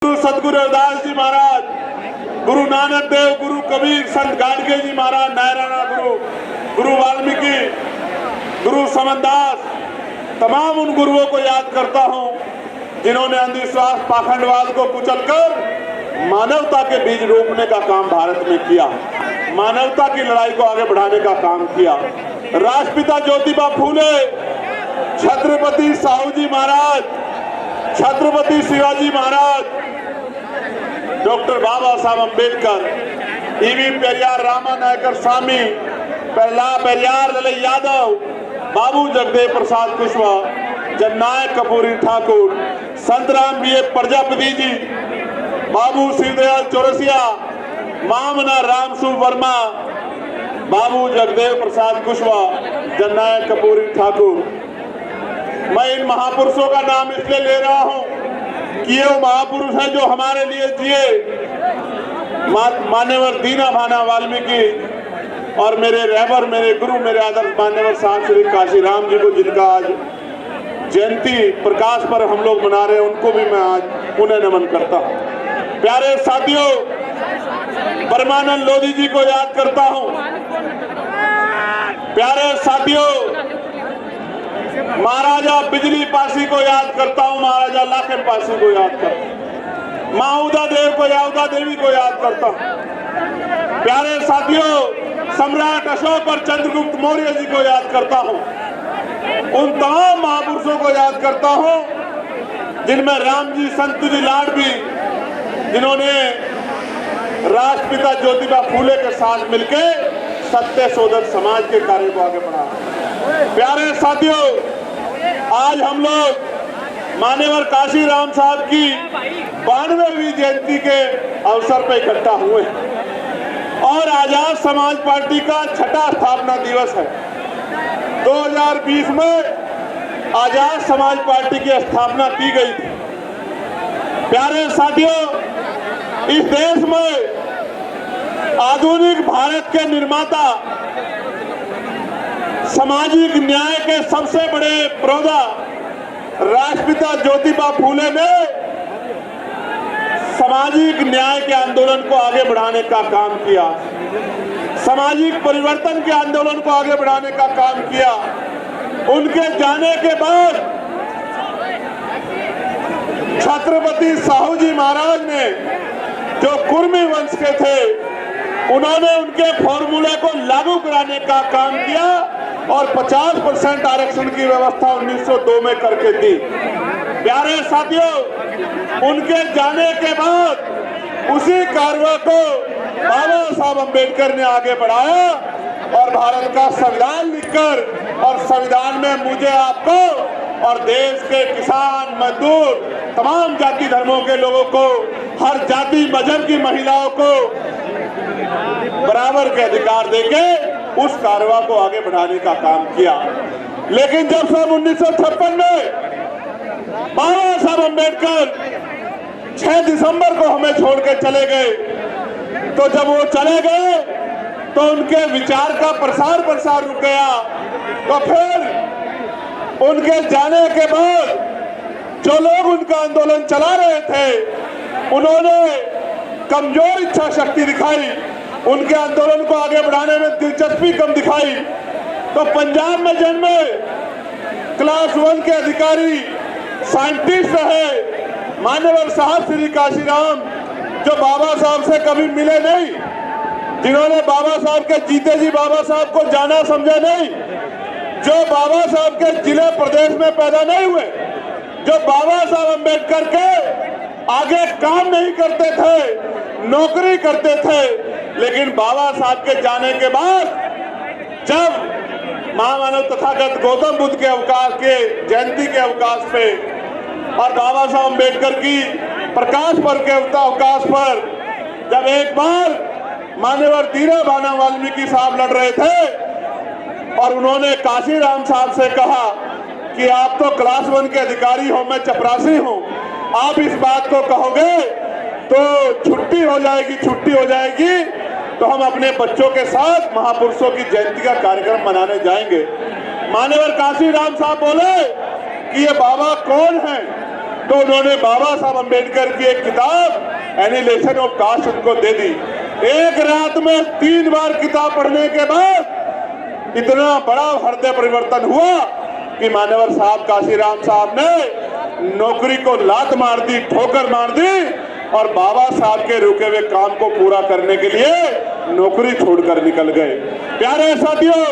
गुरु सतगुरु रविदास जी महाराज, गुरु नानक देव, गुरु कबीर, संत गाडगे जी महाराज, नारायण गुरु, गुरु वाल्मीकि, गुरु समनदास, तमाम उन गुरुओं को याद करता हूं जिन्होंने अंधविश्वास पाखंडवाद को कुचलकर मानवता के बीज रोपने का काम भारत में किया, मानवता की लड़ाई को आगे बढ़ाने का काम किया। राष्ट्रपिता ज्योतिबा फूले, छत्रपति साहू जी महाराज, छत्रपति शिवाजी महाराज, डॉक्टर बाबा साहब अम्बेडकर, ईवी पेरियार रामानायकर स्वामी, प्रहलाद पेरियार लले यादव, बाबू जगदेव प्रसाद कुशवाहा, जननायक कपूरी ठाकुर, संतराम बी प्रजापति जी, बाबू श्रीदयाल चौरसिया, मामना रामसू वर्मा, बाबू जगदेव प्रसाद कुशवाहा, जननायक कपूरी ठाकुर। मैं इन महापुरुषों का नाम इसलिए ले रहा हूं कि ये महापुरुष हैं जो हमारे लिए जिए। मान्यवर दीना भाना वाल्मीकि और मेरे रहबर, मेरे गुरु, मेरे आदर्श मान्यवर साहब श्री काशीराम जी को, जिनका आज जयंती प्रकाश पर हम लोग मना रहे हैं, उनको भी मैं आज उन्हें नमन करता हूं। प्यारे साथियों, परमानंद लोधी जी को याद करता हूं। प्यारे साथियों, महाराजा बिजली पासी को याद करता हूं, महाराजा लाखेम पासी को याद करता हूं, माउदा देव को, याउदा देवी को याद करता हूं। प्यारे साथियों, सम्राट अशोक और चंद्रगुप्त मौर्य जी को याद करता हूं। उन तमाम महापुरुषों को याद करता हूं जिनमें राम जी, संत जी लाडवी, जिन्होंने राष्ट्रपिता ज्योतिबा फूले के साथ मिलकर सत्य शोधक समाज के कार्य को आगे बढ़ाया। प्यारे साथियों, आज हम लोग मान्यवर काशीराम साहब की 92वीं जयंती के अवसर पर इकट्ठा हुए हैं और आजाद समाज पार्टी का 6वां स्थापना दिवस है। 2020 में आजाद समाज पार्टी की स्थापना की गई थी। प्यारे साथियों, इस देश में आधुनिक भारत के निर्माता, सामाजिक न्याय के सबसे बड़े पुरोधा राष्ट्रपिता ज्योतिबा फूले ने सामाजिक न्याय के आंदोलन को आगे बढ़ाने का काम किया, सामाजिक परिवर्तन के आंदोलन को आगे बढ़ाने का काम किया। उनके जाने के बाद छत्रपति साहू जी महाराज ने, जो कुर्मी वंश के थे, उन्होंने उनके फॉर्मूले को लागू कराने का काम किया और 50% आरक्षण की व्यवस्था 1902 में करके दी। प्यारे साथियों, उनके जाने के बाद उसी कार्रवाई को बाबा साहब अम्बेडकर ने आगे बढ़ाया और भारत का संविधान लिखकर, और संविधान में मुझे, आपको और देश के किसान, मजदूर, तमाम जाति धर्मों के लोगों को, हर जाति मजहब की महिलाओं को बराबर के अधिकार देके उस कार्रवाई को आगे बढ़ाने का काम किया। लेकिन जब सन 1956 में बाबा साहब अम्बेडकर 6 दिसंबर को हमें छोड़ के चले गए, तो जब वो चले गए तो उनके विचार का प्रसार रुक गया। तो फिर उनके जाने के बाद जो लोग उनका आंदोलन चला रहे थे, उन्होंने कमजोर इच्छा शक्ति दिखाई, उनके आंदोलन को आगे बढ़ाने में दिलचस्पी कम दिखाई। तो पंजाब में जन्मे क्लास 1 के अधिकारी, साइंटिस्ट रहे मान्यवर साहब श्री काशीराम, जो बाबा साहब से कभी मिले नहीं, जिन्होंने बाबा साहब के जीते जी बाबा साहब को जाना समझा नहीं, जो बाबा साहब के जिले प्रदेश में पैदा नहीं हुए, जो बाबा साहब अम्बेडकर के आगे काम नहीं करते थे, नौकरी करते थे, लेकिन बाबा साहब के जाने के बाद जब महामानव तथागत गौतम बुद्ध के अवकाश के जयंती के अवकाश पे और बाबा साहब अम्बेडकर की प्रकाश पर्व के अवकाश पर जब एक बार मान्यवर दीना भाना वाल्मीकि साहब लड़ रहे थे और उन्होंने काशीराम साहब से कहा कि आप तो क्लास 1 के अधिकारी हो, मैं चपरासी हूं, आप इस बात को कहोगे तो छुट्टी हो जाएगी, तो हम अपने बच्चों के साथ महापुरुषों की जयंती का कार्यक्रम मनाने जाएंगे। मान्यवर काशीराम साहब बोले कि ये बाबा कौन है? तो उन्होंने बाबा साहब अंबेडकर की एक किताब एनिहिलेशन ऑफ कास्ट उनको दे दी। एक रात में 3 बार किताब पढ़ने के बाद इतना बड़ा हृदय परिवर्तन हुआ कि मान्यवर साहब काशीराम साहब ने नौकरी को लात मार दी, ठोकर मार दी और बाबा साहब के रुके हुए काम को पूरा करने के लिए नौकरी छोड़कर निकल गए। प्यारे साथियों,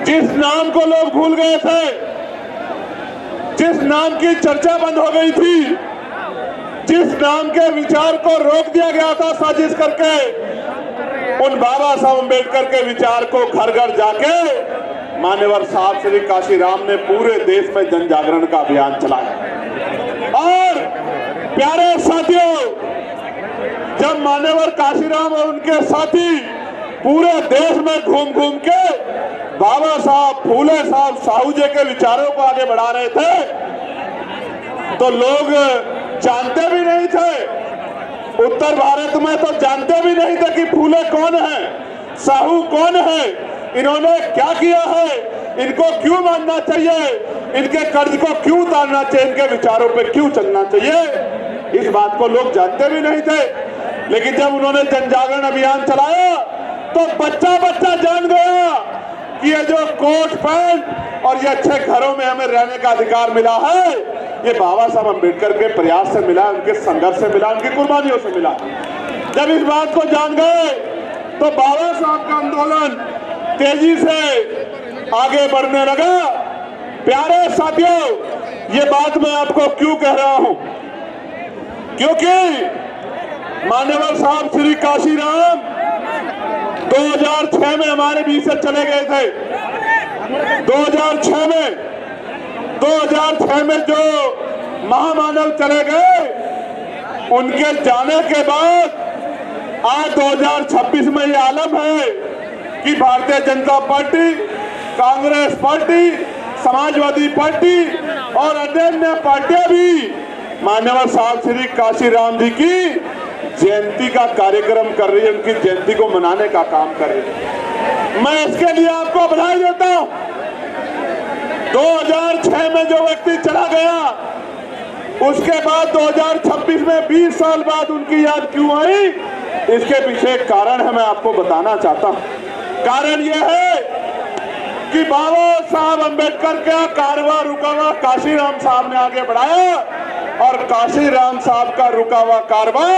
जिस नाम को लोग भूल गए थे, जिस नाम की चर्चा बंद हो गई थी, जिस नाम के विचार को रोक दिया गया था साजिश करके, उन बाबा साहब अंबेडकर के विचार को घर घर जाके मान्यवर साहब श्री काशीराम ने पूरे देश में जन जागरण का अभियान चलाया। और प्यारे साथियों, जब मान्यवर काशीराम और उनके साथी पूरे देश में घूम घूम के बाबा साहब, फूले साहब, साहू जी के विचारों को आगे बढ़ा रहे थे, तो लोग जानते भी नहीं थे। उत्तर भारत में तो जानते भी नहीं थे कि फूले कौन है, साहू कौन है, इन्होंने क्या किया है, इनको क्यों मानना चाहिए, इनके कर्ज को क्यों उतारना चाहिए, इनके विचारों पे क्यों चलना चाहिए, इस बात को लोग जानते भी नहीं थे। लेकिन जब उन्होंने जन जागरण अभियान चलाया तो बच्चा बच्चा जान गया कि ये जो कोट पैंट और ये अच्छे घरों में हमें रहने का अधिकार मिला है, ये बाबा साहब अंबेडकर के प्रयास से मिला, उनके संघर्ष से मिला, उनकी कुर्बानियों से मिला। जब इस बात को जान गए तो बाबा साहब का आंदोलन तेजी से आगे बढ़ने लगा। प्यारे साथियों, ये बात मैं आपको क्यों कह रहा हूं, क्योंकि मान्यवर साहब श्री काशीराम 2006 में हमारे बीच से चले गए थे। 2006 में जो महामानव चले गए, उनके जाने के बाद आज 2026 में ये आलम है कि Bharatiya Janata party, Congress party, Samajwadi party और अन्य पार्टियां भी मान्यवर साहब श्री काशीराम जी की जयंती का कार्यक्रम कर रही है, उनकी जयंती को मनाने का काम कर रही है। मैं इसके लिए आपको बधाई देता हूं। 2006 में जो व्यक्ति चला गया, उसके बाद 2026 में 20 साल बाद उनकी याद क्यों आई, इसके पीछे एक कारण है, मैं आपको बताना चाहता हूं। कारण यह है कि बाबा साहब अंबेडकर का कारवां रुका हुआ काशीराम साहब ने आगे बढ़ाया और काशीराम साहब का रुका हुआ कारवां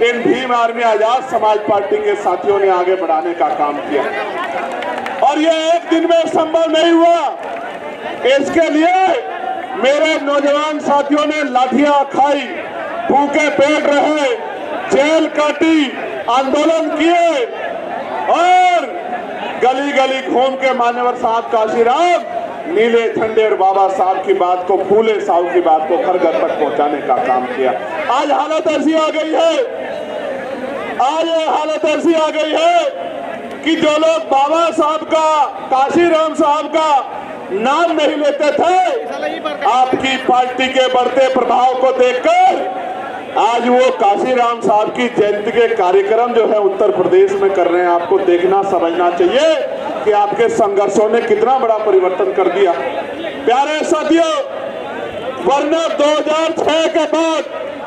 इन भीम आर्मी आजाद समाज पार्टी के साथियों ने आगे बढ़ाने का काम किया। और यह एक दिन में संभव नहीं हुआ, इसके लिए मेरे नौजवान साथियों ने लाठियां खाई, भूखे पेट रहे, जेल काटी, आंदोलन किए और गली गली घूम के मान्यवर साहब काशीराम नीले झंडे और बाबा साहब की बात को, फूले साहब की बात को घर घर तक पहुंचाने का काम किया। आज हालत ऐसी आ गई है, आज ये हालत ऐसी आ गई है कि जो लोग बाबा साहब का, काशीराम साहब का नाम नहीं लेते थे, आपकी पार्टी के बढ़ते प्रभाव को देखकर आज वो काशीराम साहब की जयंती के कार्यक्रम जो है उत्तर प्रदेश में कर रहे हैं। आपको देखना समझना चाहिए कि आपके संघर्षों ने कितना बड़ा परिवर्तन कर दिया। प्यारे साथियों, वरना 2006 के बाद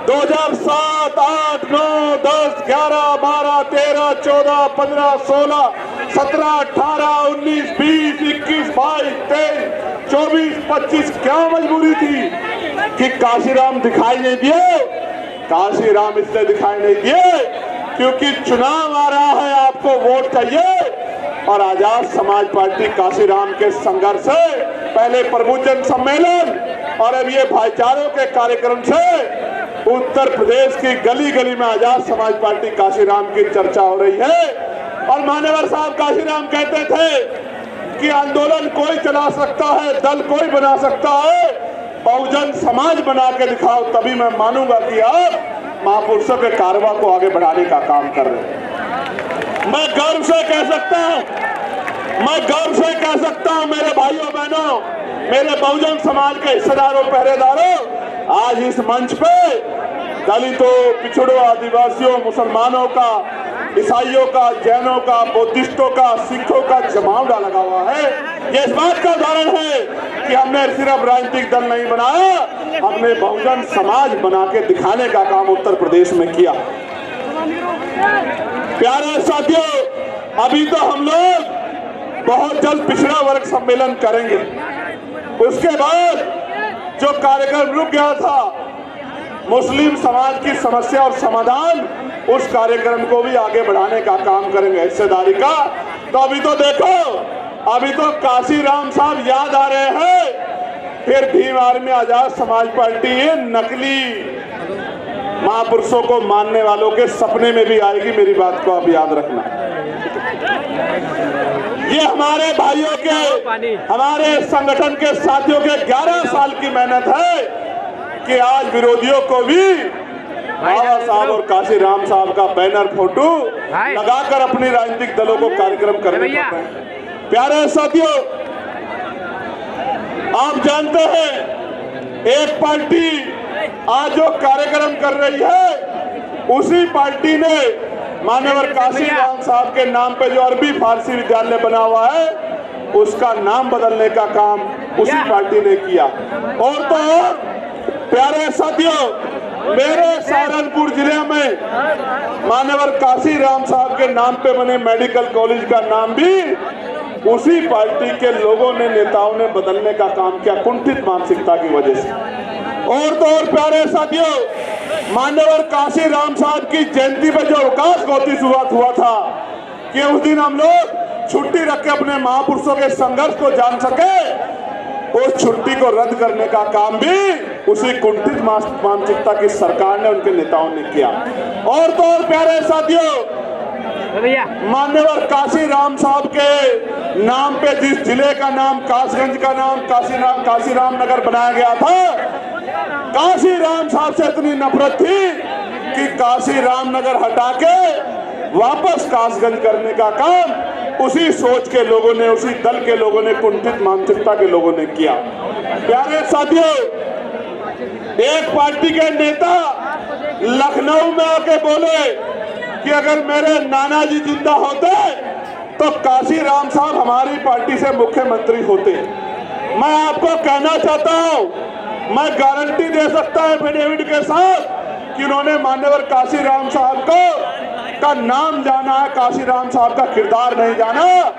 2007, 8, 9, 10, 11, 12, 13, 14, 15, 16, 17, 18, 19, 20, 21, 22, 23, 24, 25 क्या मजबूरी थी कि काशीराम दिखाई नहीं दिए। काशीराम इसलिए दिखाई नहीं दिए क्योंकि चुनाव आ रहा है, आपको वोट चाहिए। और आजाद समाज पार्टी काशीराम के संघर्ष से, पहले प्रभुजन सम्मेलन और अब ये भाईचारों के कार्यक्रम से उत्तर प्रदेश की गली गली में आजाद समाज पार्टी काशीराम की चर्चा हो रही है। और मान्यवर साहब काशीराम कहते थे कि आंदोलन कोई चला सकता है, दल कोई बना सकता है, बहुजन समाज बना के दिखाओ, तभी मैं मानूंगा कि आप महापुरुषों के कारवां को आगे बढ़ाने का काम कर रहे हैं। मैं गर्व से कह सकता हूं, मेरे भाइयों बहनों, मेरे बहुजन समाज के हिस्सेदारों, पहरेदारों, आज इस मंच पे दलितों, पिछड़ों, आदिवासियों, मुसलमानों का, ईसाइयों का, जैनों का, बुद्धिस्टों का, सिखों का जमावड़ा लगा हुआ है। ये इस बात का उदाहरण है कि हमने सिर्फ राजनीतिक दल नहीं बनाया, हमने बहुजन समाज बना के दिखाने का काम उत्तर प्रदेश में किया। प्यारे साथियों, अभी तो हम लोग बहुत जल्द पिछड़ा वर्ग सम्मेलन करेंगे। उसके बाद जो कार्यक्रम रुक गया था मुस्लिम समाज की समस्या और समाधान, उस कार्यक्रम को भी आगे बढ़ाने का काम करेंगे हिस्सेदारी का। तो अभी तो देखो, अभी तो काशीराम साहब याद आ रहे हैं, फिर भीम आर्मी आजाद समाज पार्टी ये नकली महापुरुषों को मानने वालों के सपने में भी आएगी। मेरी बात को आप याद रखना। ये हमारे भाइयों के, हमारे संगठन के साथियों के 11 साल की मेहनत है कि आज विरोधियों को भी बाबा साहब और काशीराम साहब का बैनर फोटो लगाकर अपनी राजनीतिक दलों को कार्यक्रम करने पड़ रहे हैं। प्यारे साथियों, आप जानते हैं एक पार्टी आज जो कार्यक्रम कर रही है, उसी पार्टी ने मान्यवर काशीराम साहब के नाम पे जो अरबी फारसी विद्यालय बना हुआ है उसका नाम बदलने का काम उसी पार्टी ने किया। और तो और प्यारे साथियों, मेरे सहारनपुर जिले में मान्यवर काशीराम साहब के नाम पे बने मेडिकल कॉलेज का नाम भी उसी पार्टी के लोगों ने, नेताओं ने बदलने का काम किया, कुंठित मानसिकता की वजह से। और तो और प्यारे साथियों, मान्यवर काशीराम साहब की जयंती पर जो अवकाश घोषित हुआ था कि उस दिन हम लोग छुट्टी रख के अपने महापुरुषों के संघर्ष को जान सके, उस छुट्टी को रद्द करने का काम भी उसी कुंठित मानसिकता की सरकार ने, उनके नेताओं ने किया। और तो और प्यारे साथियों, मान्यवर काशीराम साहब के नाम पे जिस जिले का नाम, कासगंज का नाम काशीराम नगर बनाया गया था, काशीराम साहब से इतनी नफरत थी कि काशीराम नगर हटा के वापस कासगंज करने का काम उसी सोच के लोगों ने, उसी दल के लोगों ने, कुंठित मानसिकता के लोगों ने किया। प्यारे साथियों, एक पार्टी के नेता लखनऊ में आके बोले कि अगर मेरे नाना जी जिंदा होते तो काशीराम साहब हमारी पार्टी से मुख्यमंत्री होते। मैं आपको कहना चाहता हूं, मैं गारंटी दे सकता हूं एफिडेविट के साथ कि उन्होंने मान्यवर काशीराम साहब का नाम जाना है, काशीराम साहब का किरदार नहीं जाना।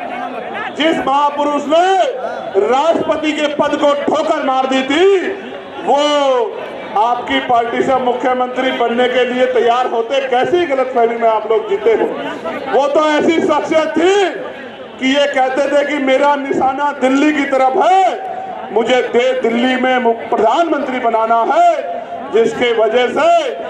जिस महापुरुष ने राष्ट्रपति के पद को ठोकर मार दी थी, वो आपकी पार्टी से मुख्यमंत्री बनने के लिए तैयार होते। कैसी गलतफहमी में आप लोग जीते हो। वो तो ऐसी शख्सियत थी कि ये कहते थे कि मेरा निशाना दिल्ली की तरफ है, मुझे दिल्ली में प्रधानमंत्री बनाना है, जिसके वजह से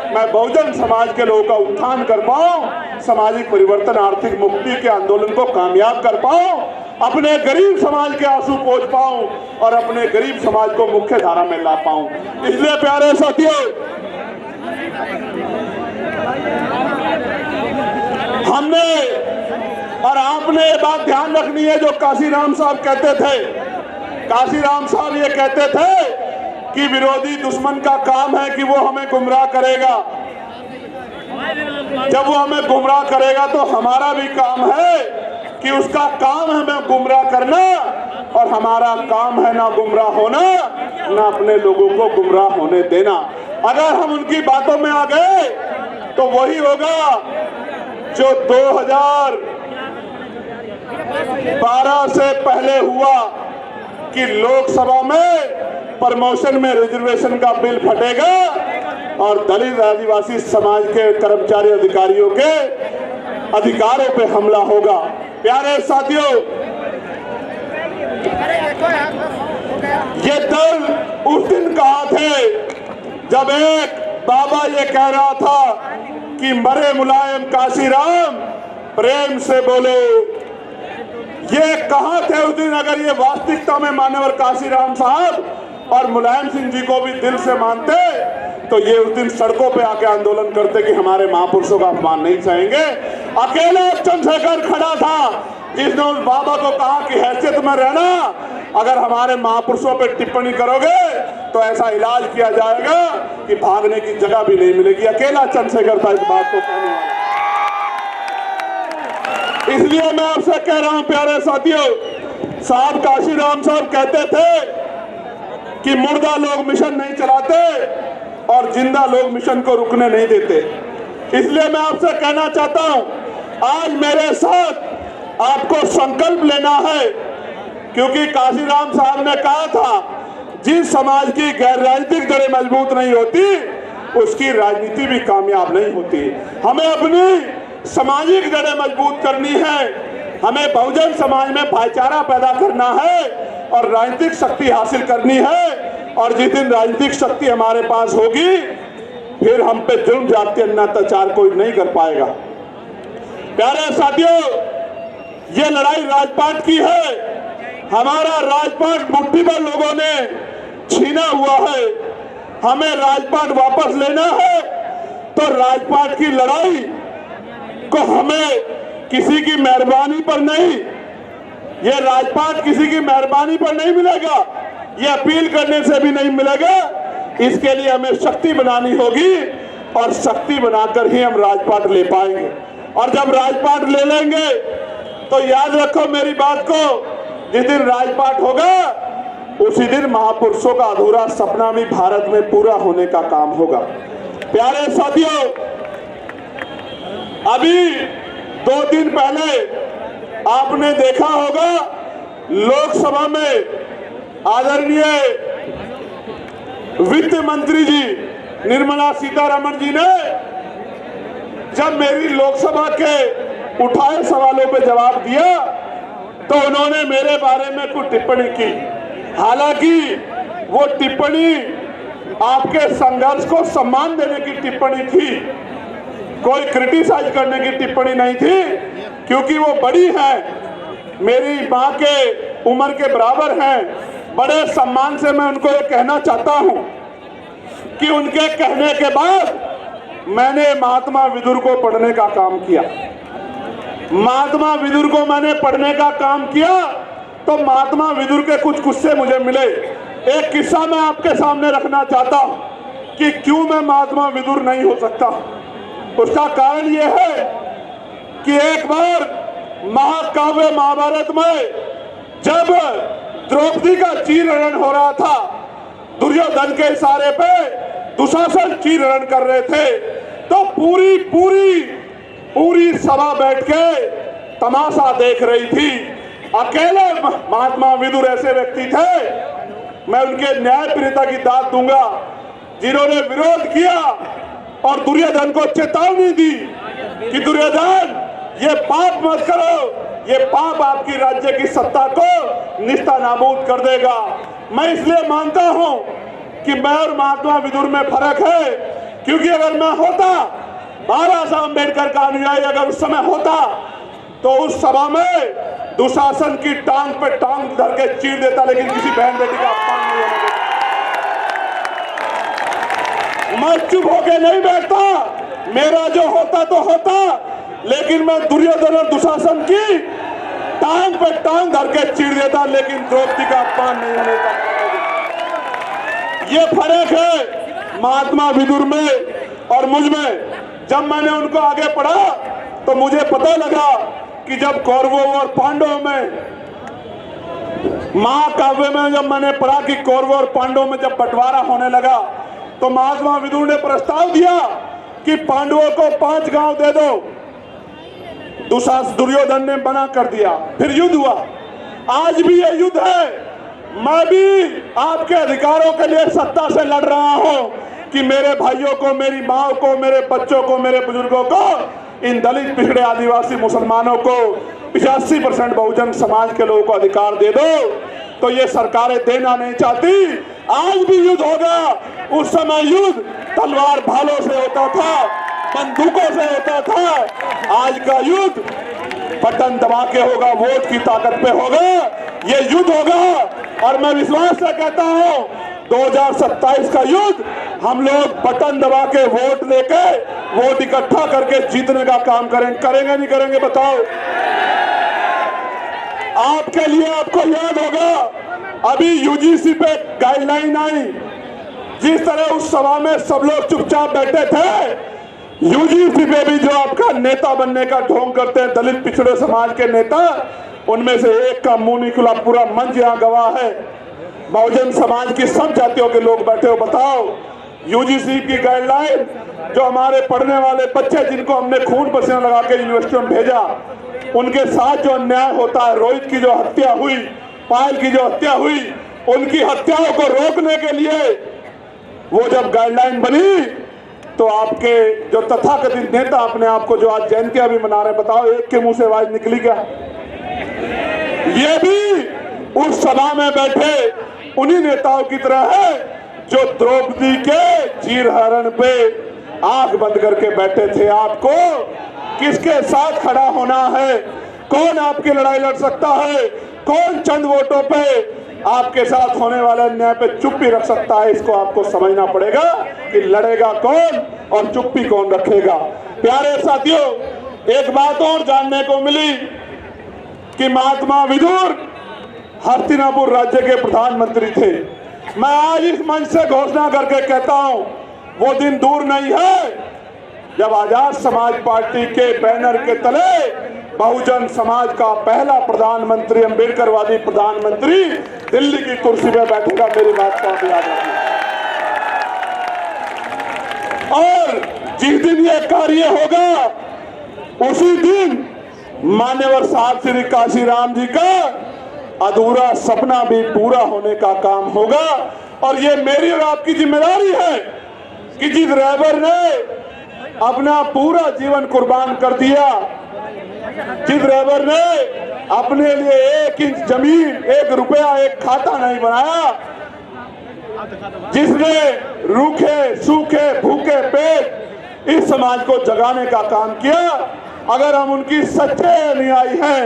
मैं बहुजन समाज के लोगों का उत्थान कर पाऊं, सामाजिक परिवर्तन, आर्थिक मुक्ति के आंदोलन को कामयाब कर पाऊं, अपने गरीब समाज के आंसू पोंछ पाऊं और अपने गरीब समाज को मुख्य धारा में ला पाऊं। इसलिए प्यारे साथियों, हमने और आपने ये बात ध्यान रखनी है जो काशीराम साहब कहते थे। काशीराम साहब ये कहते थे कि विरोधी दुश्मन का काम है कि वो हमें गुमराह करेगा। जब वो हमें गुमराह करेगा तो हमारा भी काम है कि उसका काम है हमें गुमराह करना, और हमारा काम है ना गुमराह होना, ना अपने लोगों को गुमराह होने देना। अगर हम उनकी बातों में आ गए तो वही होगा जो 2012 से पहले हुआ कि लोकसभा में प्रमोशन में रिजर्वेशन का बिल फटेगा और दलित आदिवासी समाज के कर्मचारी अधिकारियों के अधिकारों पे हमला होगा। प्यारे साथियों, ये दल उस दिन कहा थे जब एक बाबा ये कह रहा था कि मरे मुलायम काशीराम प्रेम से बोले। ये कहा थे उस दिन। अगर ये वास्तविकता में मान्यवर काशीराम साहब और मुलायम सिंह जी को भी दिल से मानते तो ये उस दिन सड़कों पे आके आंदोलन करते कि हमारे महापुरुषों का अपमान नहीं सहेंगे। अकेला चंद्रशेखर खड़ा था जिसने उस बाबा को कहा कि हैसियत में रहना, अगर हमारे महापुरुषों पे टिप्पणी करोगे तो ऐसा इलाज किया जाएगा कि भागने की जगह भी नहीं मिलेगी। अकेला चंद्रशेखर था इस बात को कहने वाला। इसलिए मैं आपसे कह रहा हूं प्यारे साथियों, साहब काशीराम साहब कहते थे कि मुर्दा लोग मिशन नहीं चलाते और जिंदा लोग मिशन को रुकने नहीं देते। इसलिए मैं आपसे कहना चाहता हूं, आज मेरे साथ आपको संकल्प लेना है, क्योंकि काशीराम साहब ने कहा था जिस समाज की गैर राजनीतिक जड़ें मजबूत नहीं होती उसकी राजनीति भी कामयाब नहीं होती। हमें अपनी सामाजिक जड़ें मजबूत करनी है, हमें बहुजन समाज में भाईचारा पैदा करना है और राजनीतिक शक्ति हासिल करनी है। और जिस दिन राजनीतिक शक्ति हमारे पास होगी फिर हम पे जुल्म जाति अत्याचार कोई नहीं कर पाएगा। प्यारे साथियों, ये लड़ाई राजपाट की है। हमारा राजपाट मुट्ठी भर लोगों ने छीना हुआ है, हमें राजपाट वापस लेना है। तो राजपाट की लड़ाई को हमें किसी की मेहरबानी पर नहीं, ये राजपाट किसी की मेहरबानी पर नहीं मिलेगा, ये अपील करने से भी नहीं मिलेगा। इसके लिए हमें शक्ति बनानी होगी और शक्ति बनाकर ही हम राजपाट ले पाएंगे। और जब राजपाट ले लेंगे तो याद रखो मेरी बात को, जिस दिन राजपाट होगा उसी दिन महापुरुषों का अधूरा सपना भी भारत में पूरा होने का काम होगा। प्यारे साथियों, अभी 2 दिन पहले आपने देखा होगा लोकसभा में आदरणीय वित्त मंत्री जी निर्मला सीतारमण जी ने जब मेरी लोकसभा के उठाए सवालों पे जवाब दिया तो उन्होंने मेरे बारे में कुछ टिप्पणी की। हालांकि वो टिप्पणी आपके संघर्ष को सम्मान देने की टिप्पणी थी, कोई क्रिटिसाइज करने की टिप्पणी नहीं थी, क्योंकि वो बड़ी है, मेरी मां के उम्र के बराबर हैं। बड़े सम्मान से मैं उनको ये कहना चाहता हूं कि उनके कहने के बाद मैंने महात्मा विदुर को पढ़ने का काम किया। महात्मा विदुर को मैंने पढ़ने का काम किया तो महात्मा विदुर के कुछ किस्से मुझे मिले। एक किस्सा मैं आपके सामने रखना चाहता हूं कि क्यों मैं महात्मा विदुर नहीं हो सकता। उसका कारण यह है कि एक बार महाकाव्य महाभारत में जब द्रौपदी का चीरहरण हो रहा था, दुर्योधन के इशारे पे दुशासन चीरहरण कर रहे थे, तो पूरी सभा बैठ के तमाशा देख रही थी। अकेले महात्मा विदुर ऐसे व्यक्ति थे, मैं उनके न्यायप्रियता की दाद दूंगा, जिन्होंने विरोध किया और दुर्योधन को चेतावनी दी कि दुर्योधन ये पाप मत करो, ये पाप आपकी राज्य की सत्ता को निस्तानाबूद कर देगा। मैं इसलिए मानता हूं कि मैं और महात्मा विदुर में फर्क है, क्योंकि अगर मैं होता, बाबा साहब अम्बेडकर का अनुयायी अगर उस समय होता तो उस सभा में दुशासन की टांग पे टांग धर के चीर देता, लेकिन किसी बहन बेटी का अपमान नहीं होने देता। मैं चुप होके नहीं बैठता, मेरा जो होता तो होता, लेकिन मैं दुर्योधन और दुशासन की टांग पे टांग धर के चीर देता, लेकिन द्रौपदी का अपमान नहीं होने देता। ये फर्क है महात्मा विदुर में और मुझ में। जब मैंने उनको आगे पढ़ा तो मुझे पता लगा कि जब कौरवों और पांडवों में, महाकाव्य में जब मैंने पढ़ा कि कौरवों और पांडवों में जब बंटवारा होने लगा तो महात्मा विदुर ने प्रस्ताव दिया कि पांडवों को 5 गांव दे दो। दुर्योधन ने मना कर दिया, फिर युद्ध हुआ। आज भी ये युद्ध है, मैं भी आपके अधिकारों के लिए सत्ता से लड़ रहा हूं कि मेरे भाइयों को, मेरी माँ को, मेरे बच्चों को, मेरे बुजुर्गों को, इन दलित पिछड़े आदिवासी मुसलमानों को 85% बहुजन समाज के लोगों को अधिकार दे दो। तो ये सरकारें देना नहीं चाहती। आज भी युद्ध होगा, उस समय युद्ध तलवार भालों से होता था, बंदूकों से होता था। आज का युद्ध बटन दबा के होगा, वोट की ताकत पे होगा, ये युद्ध होगा। और मैं विश्वास से कहता हूं 2027 का युद्ध हम लोग बटन दबा के वोट लेके, वोट इकट्ठा करके जीतने का काम करेंगे नहीं करेंगे बताओ। आपके लिए आपको याद होगा अभी यूजीसी पे गाइडलाइन आई, जिस तरह उस सभा में सब लोग चुपचाप बैठे थे, यूजीसी पे भी जो आपका नेता बनने का ढोंग करते हैं दलित पिछड़े समाज के नेता, उनमें से एक का मुंह निकला, पूरा मंच यहां गवाह है। बहुजन समाज की सब जातियों के लोग बैठे हो, बताओ यूजीसी की गाइडलाइन जो हमारे पढ़ने वाले बच्चे जिनको हमने खून पसीना लगा के यूनिवर्सिटी में भेजा, उनके साथ जो अन्याय होता है, रोहित की जो हत्या हुई, पायल की जो हत्या हुई, उनकी हत्याओं को रोकने के लिए वो जब गाइडलाइन बनी तो आपके जो तथाकथित नेता अपने आप को जो आज जयंतियां भी मना रहे, बताओ एक के मुंह से आवाज निकली क्या? ये भी उस सभा में बैठे उन्हीं नेताओं की तरह है जो द्रौपदी के चीरहरण पे आंख बंद करके बैठे थे। आपको किसके साथ खड़ा होना है, कौन आपकी लड़ाई लड़ सकता है, कौन चंद वोटों पे आपके साथ होने वाले अन्याय पे चुप्पी रख सकता है, इसको आपको समझना पड़ेगा कि लड़ेगा कौन और चुप्पी कौन रखेगा। प्यारे साथियों, एक बात और जानने को मिली कि महात्मा विदुर हस्तिनापुर राज्य के प्रधानमंत्री थे। मैं आज इस मंच से घोषणा करके कहता हूं, वो दिन दूर नहीं है जब आजाद समाज पार्टी के बैनर के तले बहुजन समाज का पहला प्रधानमंत्री, अम्बेडकरवादी प्रधानमंत्री दिल्ली की कुर्सी पे बैठेगा। मेरी बात को आप याद रखिए। और जिस दिन ये कार्य होगा उसी दिन मान्यवर साहब श्री काशीराम जी का अधूरा सपना भी पूरा होने का काम होगा। और ये मेरी और आपकी जिम्मेदारी है कि जिस ड्राइवर ने अपना पूरा जीवन कुर्बान कर दिया, जिस ड्राइवर ने अपने लिए 1 इंच जमीन, 1 रुपया, 1 खाता नहीं बनाया, जिसने रूखे सूखे भूखे पेट इस समाज को जगाने का काम किया, अगर हम उनकी सच्चे अनुयायी हैं,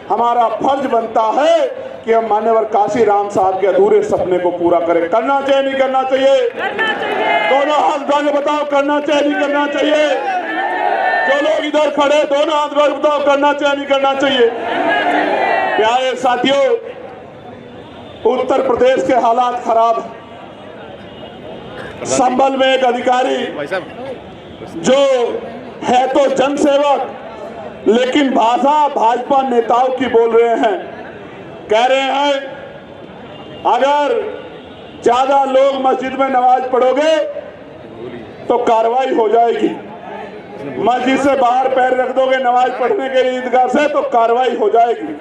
हमारा फर्ज बनता है कि हम मान्यवर काशीराम साहब के अधूरे सपने को पूरा करें। करना चाहिए नहीं करना चाहिए? दोनों हाथ उठा के बताओ, करना चाहिए नहीं करना चाहिए? जो लोग इधर खड़े दोनों हाथ उठा के बताओ, करना चाहिए नहीं करना चाहिए? प्यारे साथियों, उत्तर प्रदेश के हालात खराब। संभल में एक अधिकारी जो है तो जनसेवक, लेकिन भाषा भाजपा नेताओं की बोल रहे हैं। कह रहे हैं अगर ज्यादा लोग मस्जिद में नमाज पढ़ोगे तो कार्रवाई हो जाएगी, मस्जिद से बाहर पैर रख दोगे नमाज पढ़ने के लिए ईदगाह से तो कार्रवाई हो जाएगी।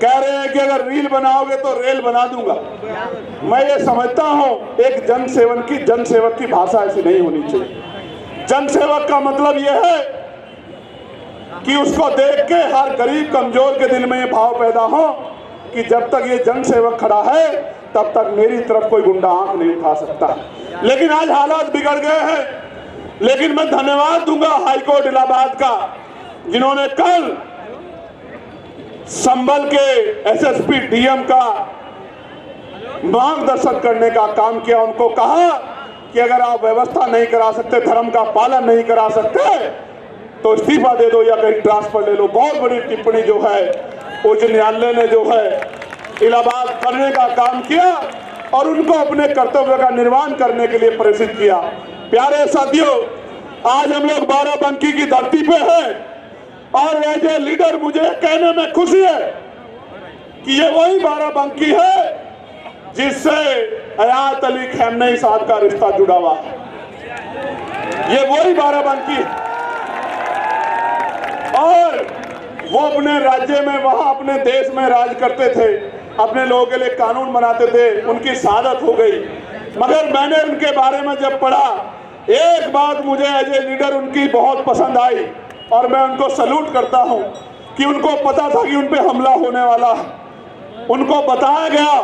कह रहे हैं कि अगर रील बनाओगे तो रेल बना दूंगा। मैं ये समझता हूं एक जनसेवक की भाषा ऐसी नहीं होनी चाहिए। जनसेवक का मतलब यह है कि उसको देख के हर गरीब कमजोर के दिल में ये भाव पैदा हो कि जब तक ये जनसेवक खड़ा है तब तक मेरी तरफ कोई गुंडा आंख नहीं उठा सकता। लेकिन आज हालात बिगड़ गए हैं। लेकिन मैं धन्यवाद दूंगा हाईकोर्ट इलाहाबाद का, जिन्होंने कल संभल के एसएसपी डीएम का मार्गदर्शन करने का काम किया। उनको कहा कि अगर आप व्यवस्था नहीं करा सकते, धर्म का पालन नहीं करा सकते तो इस्तीफा दे दो या कहीं ट्रांसफर ले लो। बहुत बड़ी टिप्पणी जो है उच्च न्यायालय ने जो है इलाहाबाद करने का काम किया और उनको अपने कर्तव्य का निर्वहन करने के लिए प्रेरित किया। प्यारे साथियों, आज हम लोग बाराबंकी की धरती पे हैं और एज ए लीडर मुझे कहने में खुशी है कि ये वही बाराबंकी है जिससे हयात अली खैमनेई साहब का रिश्ता जुड़ा हुआ है। ये वही बाराबंकी है और वो अपने राज्य में, वहां अपने देश में राज करते थे, अपने लोगों के लिए कानून बनाते थे। उनकी शहादत हो गई, मगर मैंने उनके बारे में जब पढ़ा, एक बात मुझे एज ए लीडर उनकी बहुत पसंद आई और मैं उनको सैल्यूट करता हूं कि उनको पता था कि उन पे हमला होने वाला है। उनको बताया गया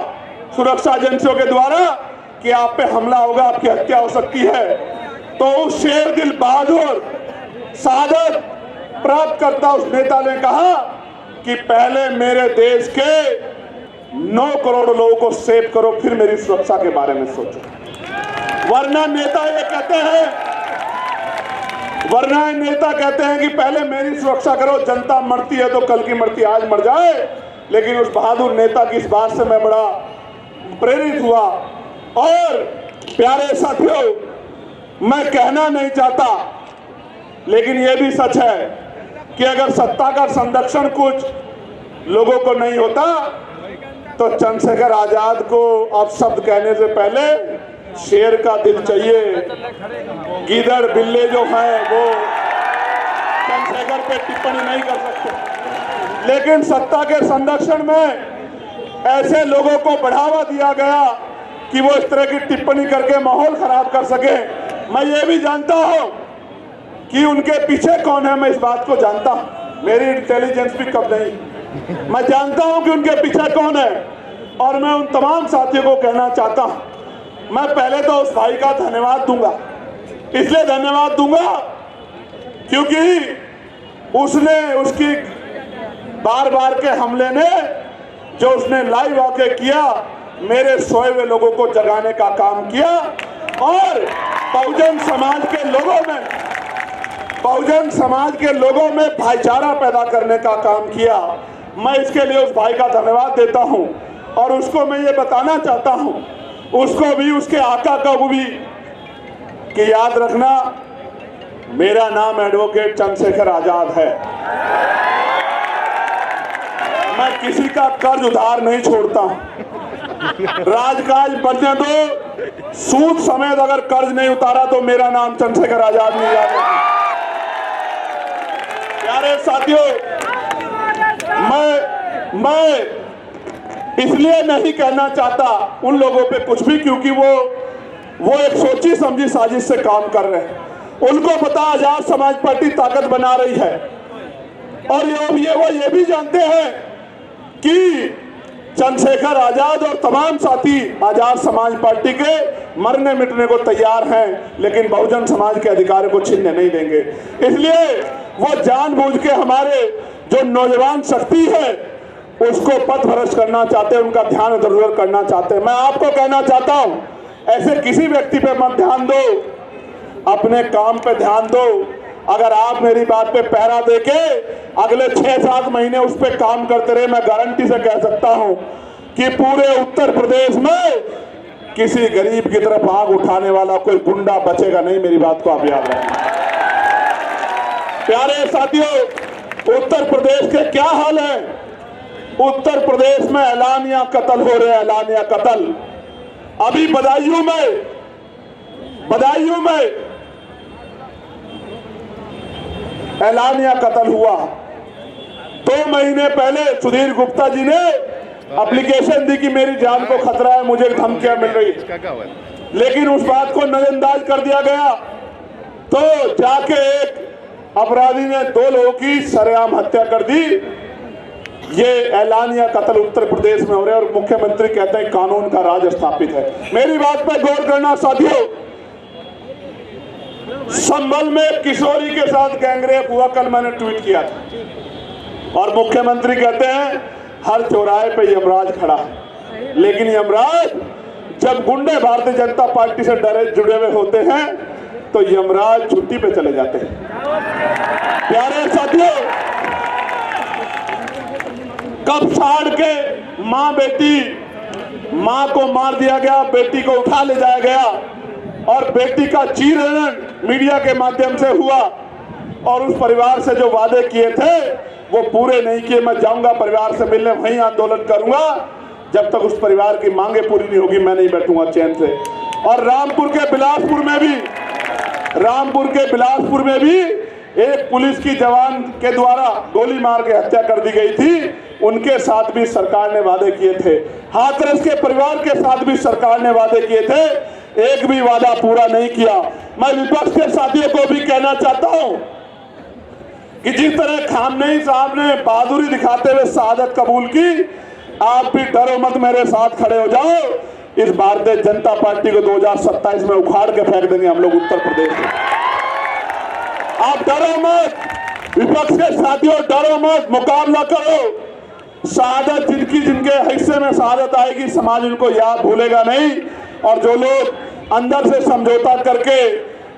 सुरक्षा एजेंसियों के द्वारा कि आप पे हमला होगा, आपकी हत्या हो सकती है। तो उस शेर दिल बहादुर शहादत प्राप्त करता उस नेता ने कहा कि पहले मेरे देश के 9 करोड़ लोगों को सेव करो, फिर मेरी सुरक्षा के बारे में सोचो। वरना नेता कहते हैं कि पहले मेरी सुरक्षा करो, जनता मरती है तो कल की मरती आज मर जाए। लेकिन उस बहादुर नेता की इस बात से मैं बड़ा प्रेरित हुआ। और प्यारे साथियों, मैं कहना नहीं चाहता, लेकिन यह भी सच है कि अगर सत्ता का संरक्षण कुछ लोगों को नहीं होता तो चंद्रशेखर आजाद को अब शब्द कहने से पहले शेर का दिल चाहिए। गीदड़ बिल्ले जो है वो चंद्रशेखर पे टिप्पणी नहीं कर सकते, लेकिन सत्ता के संरक्षण में ऐसे लोगों को बढ़ावा दिया गया कि वो इस तरह की टिप्पणी करके माहौल खराब कर सके। मैं ये भी जानता हूं कि उनके पीछे कौन है, मैं इस बात को जानता हूं, मेरी इंटेलिजेंस भी कम नहीं। मैं जानता हूं कि उनके पीछे कौन है, और मैं उन तमाम साथियों को कहना चाहता हूं, मैं पहले तो उस भाई का धन्यवाद दूंगा। इसलिए धन्यवाद दूंगा क्योंकि उसने, उसकी बार बार के हमले ने जो उसने लाइव आके किया, मेरे सोए हुए लोगों को जगाने का काम किया और बहुजन समाज के लोगों में भाईचारा पैदा करने का काम किया। मैं इसके लिए उस भाई का धन्यवाद देता हूं और उसको मैं ये बताना चाहता हूं, उसको भी, उसके आका को भी, कि याद रखना मेरा नाम एडवोकेट चंद्रशेखर आजाद है। मैं किसी का कर्ज उधार नहीं छोड़ता हूं। राजकाज बढ़ने दो, सूद समेत अगर कर्ज नहीं उतारा तो मेरा नाम चंद्रशेखर आजाद नहीं याद। प्यारे साथियों, मैं इसलिए नहीं कहना चाहता उन लोगों पे कुछ भी, क्योंकि वो एक सोची समझी साजिश से काम कर रहे हैं। उनको पता आजाद समाज पार्टी ताकत बना रही है, और वो ये भी जानते हैं कि चंद्रशेखर आजाद और तमाम साथी आजाद समाज पार्टी के मरने मिटने को तैयार हैं, लेकिन बहुजन समाज के अधिकारों को छीनने नहीं देंगे। इसलिए वो जानबूझ के हमारे जो नौजवान शक्ति है उसको पथ भ्रष्ट करना चाहते हैं, उनका ध्यान इधर उधर करना चाहते हैं। मैं आपको कहना चाहता हूं, ऐसे किसी व्यक्ति पे मत ध्यान दो, अपने काम पे ध्यान दो। अगर आप मेरी बात पे पहरा देके अगले 6-7 महीने उस पे काम करते रहे, मैं गारंटी से कह सकता हूं कि पूरे उत्तर प्रदेश में किसी गरीब की तरफ आग उठाने वाला कोई गुंडा बचेगा नहीं। मेरी बात को आप याद रखें। प्यारे साथियों, उत्तर प्रदेश के क्या हाल है? उत्तर प्रदेश में ऐलानिया कत्ल हो रहे हैं, ऐलानिया कत्ल। अभी बदायूं में ऐलानिया कत्ल हुआ। 2 महीने पहले सुधीर गुप्ता जी ने एप्लीकेशन दी कि मेरी जान को खतरा है, मुझे धमकियां मिल रही, लेकिन उस बात को नजरअंदाज कर दिया गया। तो जाके एक अपराधी ने 2 लोगों की सरेआम हत्या कर दी। ये ऐलानिया कत्ल उत्तर प्रदेश में हो रहे हैं और मुख्यमंत्री कहते हैं कानून का राज स्थापित है। मेरी बात पर गौर करना साथियों। संभल में किशोरी के साथ गैंगरेप हुआ, कल मैंने ट्वीट किया था, और मुख्यमंत्री कहते हैं हर चौराहे पे यमराज खड़ा है। लेकिन यमराज जब गुंडे भारतीय जनता पार्टी से डरे जुड़े हुए होते हैं तो यमराज छुट्टी पे चले जाते हैं। प्यारे साथियों, कब साड़ के मां को मार दिया गया, बेटी को उठा ले जाया गया, और बेटी का चीरहरण मीडिया के माध्यम से हुआ, और उस परिवार से जो वादे किए थे वो पूरे नहीं किए। मैं जाऊंगा परिवार से मिलने, वहीं आंदोलन करूंगा, जब तक उस परिवार की मांगे पूरी नहीं होगी मैं नहीं बैठूंगा चैन से। और रामपुर के बिलासपुर में भी एक पुलिस की जवान के द्वारा गोली मार के हत्या कर दी गई थी, उनके साथ भी सरकार ने वादे किए थे। हाथरस के परिवार के साथ भी सरकार ने वादे किए थे, एक भी वादा पूरा नहीं किया। मैं विपक्ष के साथियों को भी कहना चाहता हूं कि जिस तरह खामनेई साहब ने बहादुरी दिखाते हुए शहादत कबूल की, आप भी डरो मत, मेरे साथ खड़े हो जाओ। इस भारतीय जनता पार्टी को 2027 में उखाड़ के फेंक देंगे हम लोग उत्तर प्रदेश में। आप डरो मत, विपक्ष के साथियों डरो मत, मुकाबला करो। शहादत जिनके हिस्से में शहादत आएगी, समाज उनको याद भूलेगा नहीं। और जो लोग अंदर से समझौता करके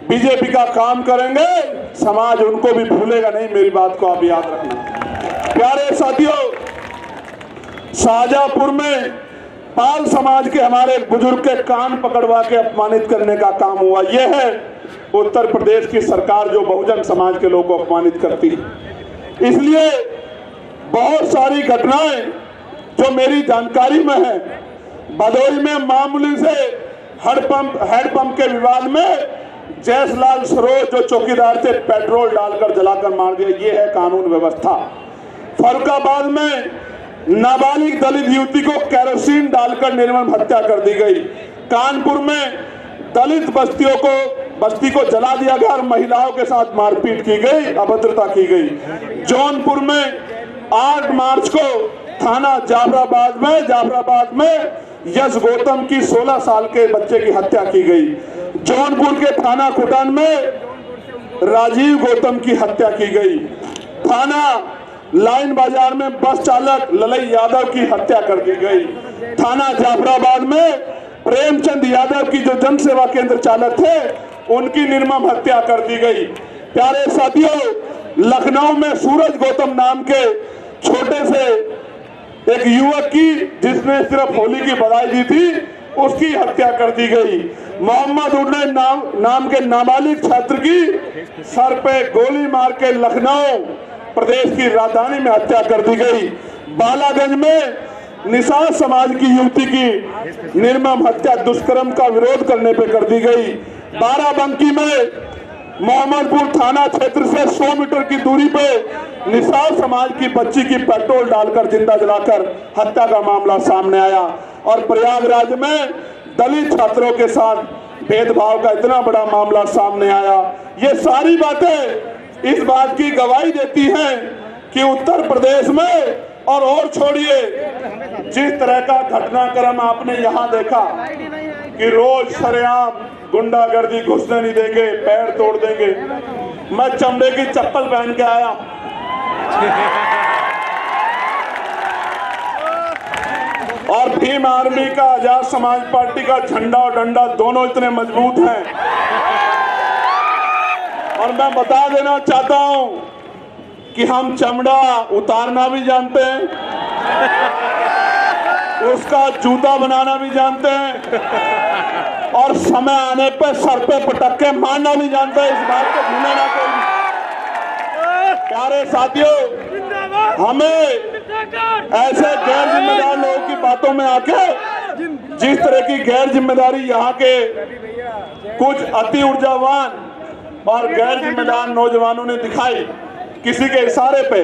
बीजेपी का काम करेंगे, समाज उनको भी भूलेगा नहीं। मेरी बात को आप याद रखना। प्यारे साथियों, शाहजहांपुर में पाल समाज के हमारे बुजुर्ग के कान पकड़वा के अपमानित करने का काम हुआ। यह है उत्तर प्रदेश की सरकार जो बहुजन समाज के लोगों को अपमानित करती है। इसलिए बहुत सारी घटनाएं जो मेरी जानकारी में है, भदोही में मामूली से हैंडपंप के विवाद में जयसलाल सरोज जो चौकीदार थे पेट्रोल डालकर जलाकर मार दिया। ये है कानून व्यवस्था। फर्रुखाबाद में नाबालिग दलित युवती को केरोसिन डालकर निर्मम हत्या कर दी गई। कानपुर में दलित बस्ती को जला दिया गया और महिलाओं के साथ मारपीट की गई, अभद्रता की गई। जौनपुर में 8 मार्च को थाना जाफराबाद में यश गौतम की 16 साल के बच्चे की हत्या की गई। जौनपुर के थाना खुटान में राजीव गौतम की हत्या की गई। थाना लाइन बाजार में बस चालक ललई यादव की हत्या कर दी गई। थाना जाफराबाद में प्रेमचंद यादव की जो जन सेवा केंद्र चालक थे उनकी निर्मम हत्या कर दी गई। प्यारे साथियों, लखनऊ में सूरज गौतम नाम के छोटे से एक युवक की, जिसने सिर्फ होली की बधाई दी थी, उसकी हत्या कर दी गई। मोहम्मद उन्नैन नाम के नाबालिग छात्र की सर पे गोली मार के लखनऊ प्रदेश की राजधानी में हत्या कर दी गई। बालागंज में निषाद समाज की युवती की निर्मम हत्या दुष्कर्म का विरोध करने पे कर दी गई। बाराबंकी में मोहम्मदपुर थाना क्षेत्र से 100 मीटर की दूरी पे निषाद समाज की बच्ची की पेट्रोल डालकर जिंदा जलाकर हत्या का मामला सामने आया। और प्रयागराज में दलित छात्रों के साथ भेदभाव का इतना बड़ा मामला सामने आया। ये सारी बातें इस बात की गवाही देती हैं कि उत्तर प्रदेश में और छोड़िए, जिस तरह का घटनाक्रम आपने यहाँ देखा कि रोज सरेआम गुंडागर्दी घुसने नहीं देंगे, पैर तोड़ देंगे। मैं चमड़े की चप्पल पहन के आया, और भीम आर्मी का, आजाद समाज पार्टी का झंडा और डंडा दोनों इतने मजबूत हैं। और मैं बता देना चाहता हूं कि हम चमड़ा उतारना भी जानते हैं, उसका जूता बनाना भी जानते हैं, और समय आने पे सर पे पटक के मारना भी जानते हैं। इस बात को भूलना ना कोई। प्यारे साथियों, हमें ऐसे गैर जिम्मेदार लोगों की बातों में आके, जिस तरह की गैर जिम्मेदारी यहाँ के कुछ अति ऊर्जावान और गैर जिम्मेदार नौजवानों ने दिखाई, किसी के इशारे पे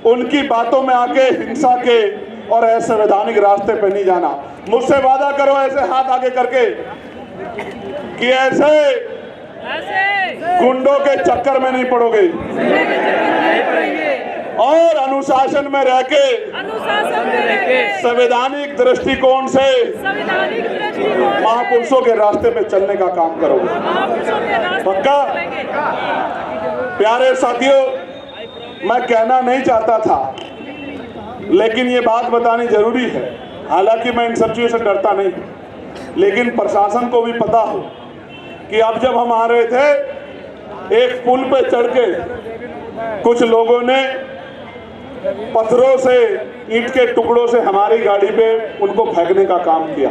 उनकी बातों में आके हिंसा के और असंवैधानिक रास्ते पे नहीं जाना। मुझसे वादा करो ऐसे हाथ आगे करके कि ऐसे गुंडों के चक्कर में नहीं पड़ोगे और अनुशासन में रह के संवैधानिक दृष्टिकोण से महापुरुषों के रास्ते पे चलने का काम करोगे। पक्का? प्यारे साथियों, मैं कहना नहीं चाहता था, लेकिन ये बात बतानी जरूरी है। हालांकि मैं इन सब चीजों से डरता नहीं, लेकिन प्रशासन को भी पता हो कि अब जब हम आ रहे थे, एक पुल पे चढ़ के कुछ लोगों ने पत्थरों से, ईंट के टुकड़ों से हमारी गाड़ी पे उनको फेंकने का काम किया।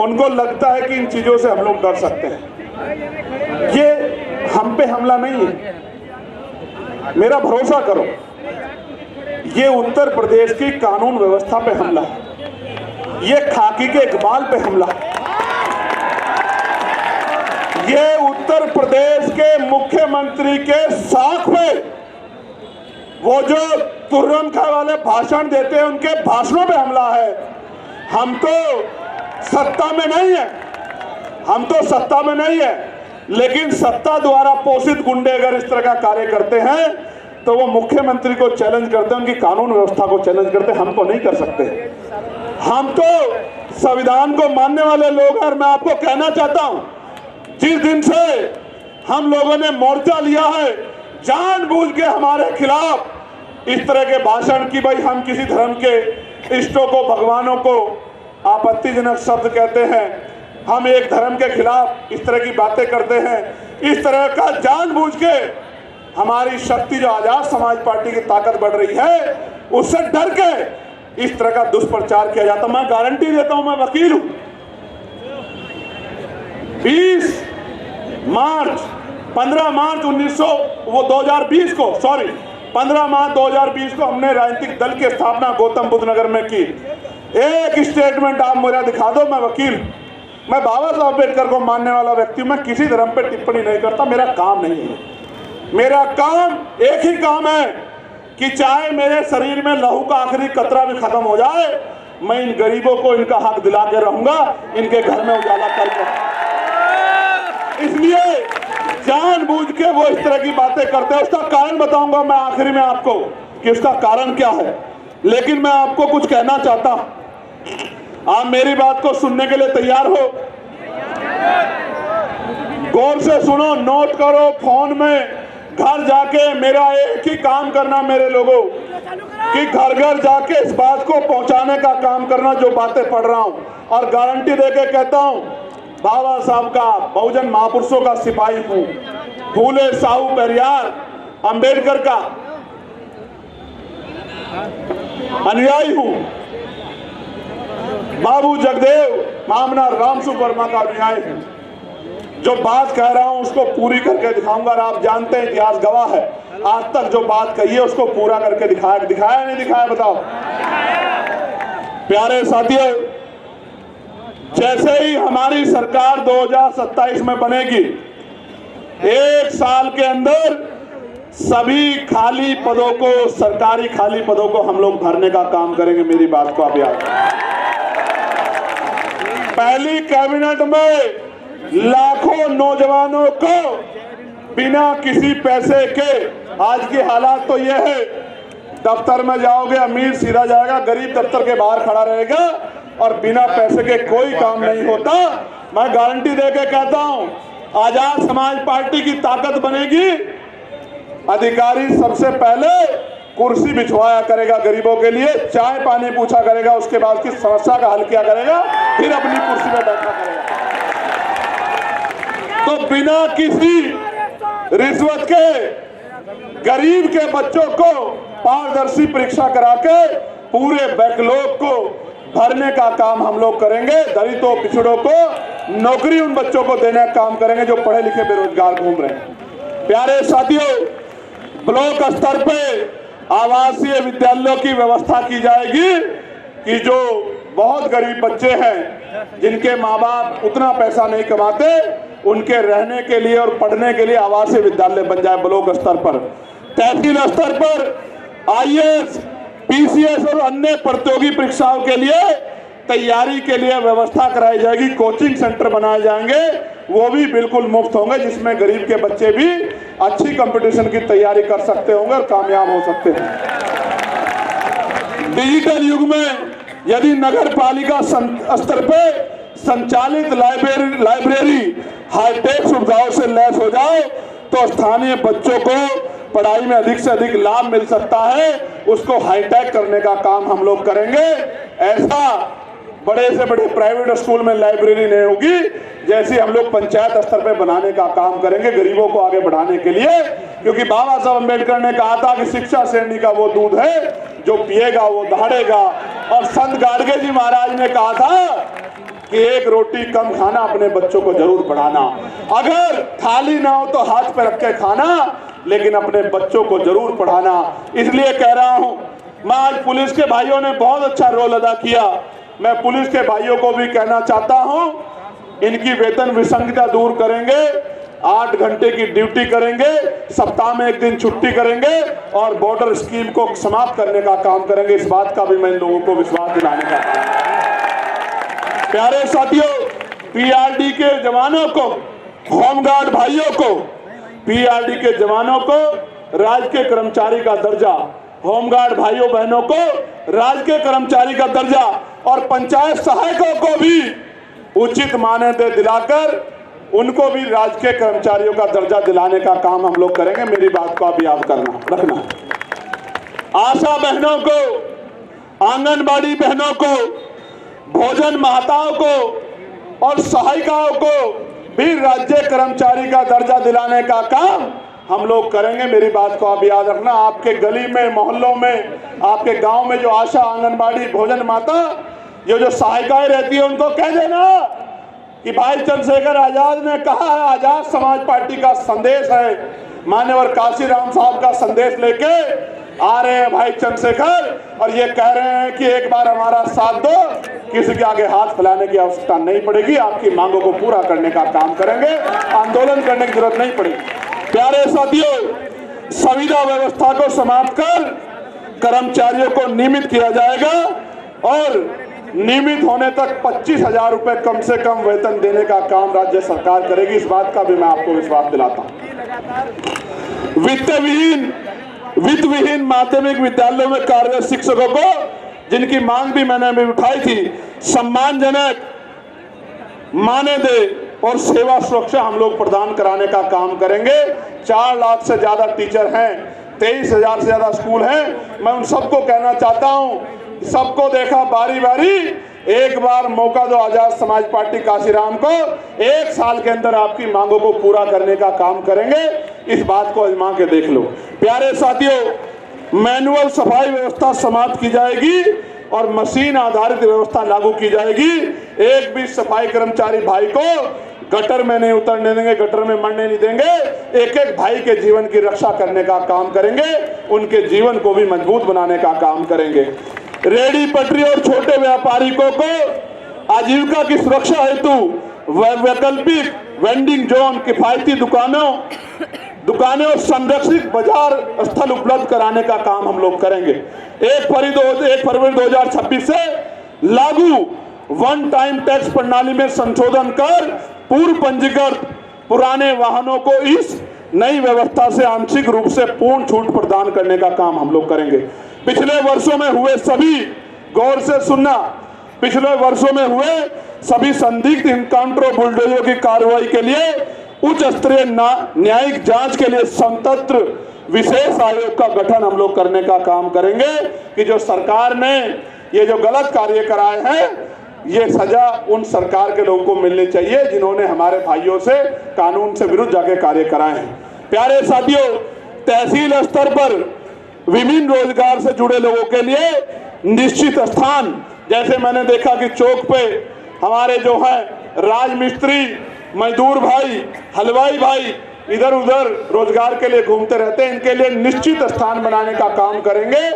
उनको लगता है कि इन चीजों से हम लोग डर सकते हैं। ये हम पे हमला नहीं है, मेरा भरोसा करो। ये उत्तर प्रदेश की कानून व्यवस्था पे हमला है, ये खाकी के इकबाल पे हमला है, ये उत्तर प्रदेश के मुख्यमंत्री के साख पे, वो जो तुर्रम खा वाले भाषण देते हैं उनके भाषणों पे हमला है। हम तो सत्ता में नहीं है, हम तो सत्ता में नहीं है, लेकिन सत्ता द्वारा पोषित गुंडे अगर इस तरह का कार्य करते हैं तो वो मुख्यमंत्री को चैलेंज करते हैं, उनकी कानून व्यवस्था को चैलेंज करते हैं। हम तो नहीं कर सकते। हम तो संविधान को मानने वाले लोग हैं। और मैं आपको कहना चाहता हूं, जिस दिन से हम लोगों ने मोर्चा लिया है, जानबूझ के हमारे खिलाफ इस तरह के भाषण की, भाई हम किसी धर्म के इष्टों को, भगवानों को आपत्तिजनक शब्द कहते हैं, हम एक धर्म के खिलाफ इस तरह की बातें करते हैं, इस तरह का जानबूझ के हमारी शक्ति, जो आजाद समाज पार्टी की ताकत बढ़ रही है, उससे डर के इस तरह का दुष्प्रचार किया जाता। मैं गारंटी देता हूं, मैं वकील हूं। 15 मार्च 2020 को 15 मार्च 2020 को हमने राजनीतिक दल की स्थापना गौतम बुद्ध नगर में की। एक स्टेटमेंट आप मेरा दिखा दो। मैं वकील, मैं बाबा साहब अम्बेडकर को मानने वाला व्यक्ति हूं। मैं किसी धर्म पे टिप्पणी नहीं करता, मेरा काम नहीं है। मेरा काम एक ही काम है कि चाहे मेरे शरीर में लहू का आखिरी कतरा भी खत्म हो जाए, मैं इन गरीबों को इनका हक दिला के रहूंगा, इनके घर में उजाला करके। इसलिए जानबूझ के वो इस तरह की बातें करते हैं। उसका कारण बताऊंगा मैं आखिरी में आपको कि उसका कारण क्या है। लेकिन मैं आपको कुछ कहना चाहता हूं, आप मेरी बात को सुनने के लिए तैयार हो? गौर से सुनो, नोट करो फोन में। घर जाके मेरा एक ही काम करना मेरे लोगों, कि घर घर जाके इस बात को पहुंचाने का काम करना जो बातें पढ़ रहा हूं। और गारंटी देके कहता हूं, बाबा साहब का, बहुजन महापुरुषों का सिपाही हूं, फूले साहू पेरियार अंबेडकर का अनुयायी हूं, बाबू जगदेव मामना रामसु वर्मा का अनुयायी हूं। जो बात कह रहा हूं उसको पूरी करके दिखाऊंगा। और आप जानते हैं, इतिहास गवाह है, आज तक जो बात कही है उसको पूरा करके दिखाया नहीं दिखाया, बताओ। प्यारे साथियों, जैसे ही हमारी सरकार 2027 में बनेगी, एक साल के अंदर सभी खाली पदों को, सरकारी खाली पदों को हम लोग भरने का काम करेंगे। मेरी बात को आप याद रखें। पहली कैबिनेट में लाखों नौजवानों को बिना किसी पैसे के, आज की हालात तो यह है, दफ्तर में जाओगे अमीर सीधा जाएगा, गरीब दफ्तर के बाहर खड़ा रहेगा और बिना पैसे के कोई काम नहीं होता। मैं गारंटी देके कहता हूं, आजाद समाज पार्टी की ताकत बनेगी। अधिकारी सबसे पहले कुर्सी बिछवाया करेगा गरीबों के लिए, चाय पानी पूछा करेगा, उसके बाद उसकी समस्या का हल किया करेगा, फिर अपनी कुर्सी में बैठा करेगा। तो बिना किसी रिश्वत के गरीब के बच्चों को पारदर्शी परीक्षा करा के पूरे बैकलॉग को भरने का काम हम लोग करेंगे। दलितों पिछड़ों को नौकरी उन बच्चों को देने का काम करेंगे जो पढ़े लिखे बेरोजगार घूम रहे हैं। प्यारे साथियों, ब्लॉक स्तर पे आवासीय विद्यालयों की व्यवस्था की जाएगी कि जो बहुत गरीब बच्चे हैं, जिनके माँ बाप उतना पैसा नहीं कमाते, उनके रहने के लिए और पढ़ने के लिए आवासीय विद्यालय बन जाए ब्लॉक स्तर पर। तहसील स्तर पर आईएएस, पीसीएस और अन्य प्रतियोगी परीक्षाओं के लिए तैयारी के लिए व्यवस्था कराई जाएगी। कोचिंग सेंटर बनाए जाएंगे, वो भी बिल्कुल मुफ्त होंगे, जिसमें गरीब के बच्चे भी अच्छी कंपटीशन की तैयारी कर सकते होंगे और कामयाब हो सकते हैं। डिजिटल युग में यदि नगर पालिका स्तर पे संचालित लाइब्रेरी हाईटेक सुविधाओं से लैस हो जाए तो स्थानीय बच्चों को पढ़ाई में अधिक से अधिक लाभ मिल सकता है। उसको हाईटेक करने का काम हम लोग करेंगे। ऐसा बड़े से बड़े प्राइवेट स्कूल में लाइब्रेरी नहीं होगी, जैसे हम लोग पंचायत स्तर पे बनाने का काम करेंगे गरीबों को आगे बढ़ाने के लिए। क्योंकि बाबा साहब अम्बेडकर ने कहा था कि शिक्षा श्रेणी का वो दूध है जो पिएगा वो दहाड़ेगा। और संत गाडगे जी महाराज ने कहा था कि एक रोटी कम खाना, अपने बच्चों को जरूर पढ़ाना। अगर थाली ना हो तो हाथ पे रख के खाना, लेकिन अपने बच्चों को जरूर पढ़ाना। इसलिए कह रहा हूं, मैं आज पुलिस के भाइयों ने बहुत अच्छा रोल अदा किया। मैं पुलिस के भाइयों को भी कहना चाहता हूं, इनकी वेतन विसंगति दूर करेंगे, 8 घंटे की ड्यूटी करेंगे, सप्ताह में 1 दिन छुट्टी करेंगे और बॉर्डर स्कीम को समाप्त करने का काम करेंगे। इस बात का भी मैं इन लोगों को विश्वास दिलाने का। प्यारे साथियों, पीआरडी के जवानों को, होमगार्ड भाइयों को, पीआरडी के जवानों को राजकीय कर्मचारी का दर्जा, होमगार्ड भाइयों बहनों को राजकीय कर्मचारी का दर्जा और पंचायत सहायकों को भी उचित मान्यता दिलाकर उनको भी राजकीय कर्मचारियों का दर्जा दिलाने का काम हम लोग करेंगे। मेरी बात को आप याद करना रखना। आशा बहनों को, आंगनबाड़ी बहनों को, भोजन माताओं को और सहायिकाओं को भी राज्य कर्मचारी का दर्जा दिलाने का काम हम लोग करेंगे। मेरी बात को आप याद रखना। आपके गली में, मोहल्लों में, आपके गांव में जो आशा, आंगनबाड़ी, भोजन माता, ये जो सहायिकाएं रहती है, उनको कह देना कि भाई चंद्रशेखर आजाद ने कहा है, आजाद समाज पार्टी का संदेश है मान्यवर काशीराम साहब का संदेश लेके आ रहे हैं भाई चंद्रशेखर, और ये कह रहे हैं कि एक बार हमारा साथ दो, किसी के आगे हाथ फैलाने की आवश्यकता नहीं पड़ेगी, आपकी मांगों को पूरा करने का काम करेंगे, आंदोलन करने की जरूरत नहीं पड़ेगी। प्यारे साथियों, संविदा व्यवस्था को समाप्त कर कर्मचारियों को नियमित किया जाएगा और नियमित होने तक 25,000 रुपए कम से कम वेतन देने का काम राज्य सरकार करेगी। इस बात का भी मैं आपको विश्वास दिलाता हूं। वित्त विहीन माध्यमिक विद्यालयों में कार्यरत शिक्षकों को, जिनकी मांग भी मैंने अभी उठाई थी, सम्मानजनक मानदेय और सेवा सुरक्षा हम लोग प्रदान कराने का काम करेंगे। 4 लाख से ज्यादा टीचर हैं, 23,000 से ज्यादा स्कूल हैं। मैं उन सबको कहना चाहता हूं, सबको देखा बारी बारी, एक बार मौका दो आजाद समाज पार्टी काशीराम को, 1 साल के अंदर आपकी मांगों को पूरा करने का काम करेंगे। इस बात को आजमा के देख लो। प्यारे साथियों, मैनुअल सफाई व्यवस्था समाप्त की जाएगी और मशीन आधारित व्यवस्था लागू की जाएगी। एक भी सफाई कर्मचारी भाई को गटर में नहीं उतरने देंगे, गटर में मरने नहीं देंगे। एक एक भाई के जीवन की रक्षा करने का काम करेंगे, उनके जीवन को भी मजबूत बनाने का काम करेंगे। रेडी पटरी और छोटे व्यापारियों को आजीविका की सुरक्षा हेतु वैकल्पिक वेंडिंग जोन, किफायती दुकानें और संरक्षित बाजार स्थल उपलब्ध कराने का काम हम लोग करेंगे। 1 फरवरी 2026 से लागू वन टाइम टैक्स प्रणाली में संशोधन कर पूर्व पंजीकृत पुराने वाहनों को इस नई व्यवस्था से आंशिक रूप से पूर्ण छूट प्रदान करने का काम हम लोग करेंगे। पिछले वर्षों में हुए सभी, गौर से सुनना, पिछले वर्षों में हुए सभी संदिग्ध इनकाउंटर और बुलडोजर की कार्रवाई के लिए उच्च स्तरीय न्यायिक जांच के लिए स्वतंत्र विशेष आयोग का गठन हम लोग करने का काम करेंगे कि जो सरकार ने ये जो गलत कार्य कराए हैं, ये सजा उन सरकार के लोगों को मिलनी चाहिए जिन्होंने हमारे भाइयों से कानून से विरुद्ध जाके कार्य कराए हैं। प्यारे साथियों, तहसील स्तर पर विभिन्न रोजगार से जुड़े लोगों के लिए निश्चित स्थान, जैसे मैंने देखा कि चौक पे हमारे जो है राजमिस्त्री, मजदूर भाई, हलवाई भाई इधर उधर रोजगार के लिए घूमते रहते हैं, इनके लिए निश्चित स्थान बनाने का काम करेंगे,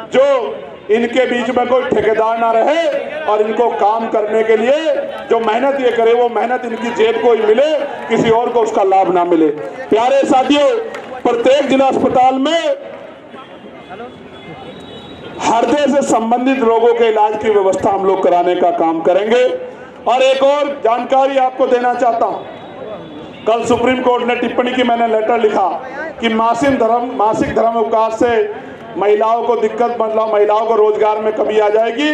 जो इनके बीच में कोई ठेकेदार ना रहे और इनको काम करने के लिए जो मेहनत ये करे वो मेहनत इनकी जेब को ही मिले, किसी और को उसका लाभ ना मिले। प्यारे साथियों, प्रत्येक जिला अस्पताल में हृदय से संबंधित रोगों के इलाज की व्यवस्था हम लोग कराने का काम करेंगे। और एक और जानकारी आपको देना चाहता हूं, कल सुप्रीम कोर्ट ने टिप्पणी की, मैंने लेटर लिखा कि मासिक धर्म अवकाश से महिलाओं को दिक्कत, मतलब महिलाओं को रोजगार में कमी आ जाएगी।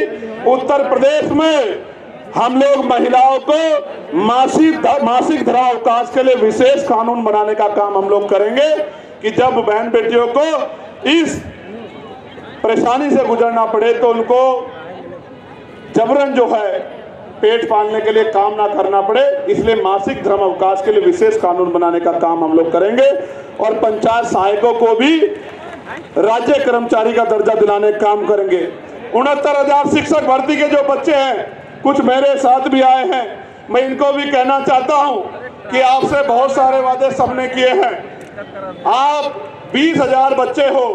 उत्तर प्रदेश में हम लोग महिलाओं को मासिक धर्म अवकाश के लिए विशेष कानून बनाने का काम हम लोग करेंगे कि जब बहन बेटियों को इस परेशानी से गुजरना पड़े तो उनको जबरन जो है पेट पालने के लिए काम ना करना पड़े, इसलिए मासिक धर्म अवकाश के लिए विशेष कानून बनाने का काम हम लोग करेंगे। और पंचायत सहायकों को भी राज्य कर्मचारी का दर्जा दिलाने का काम करेंगे। 69,000 शिक्षक भर्ती के जो बच्चे हैं, कुछ मेरे साथ भी आए हैं, मैं इनको भी कहना चाहता हूं कि आपसे बहुत सारे वादे सबने किए हैं। आप 20,000 बच्चे हो,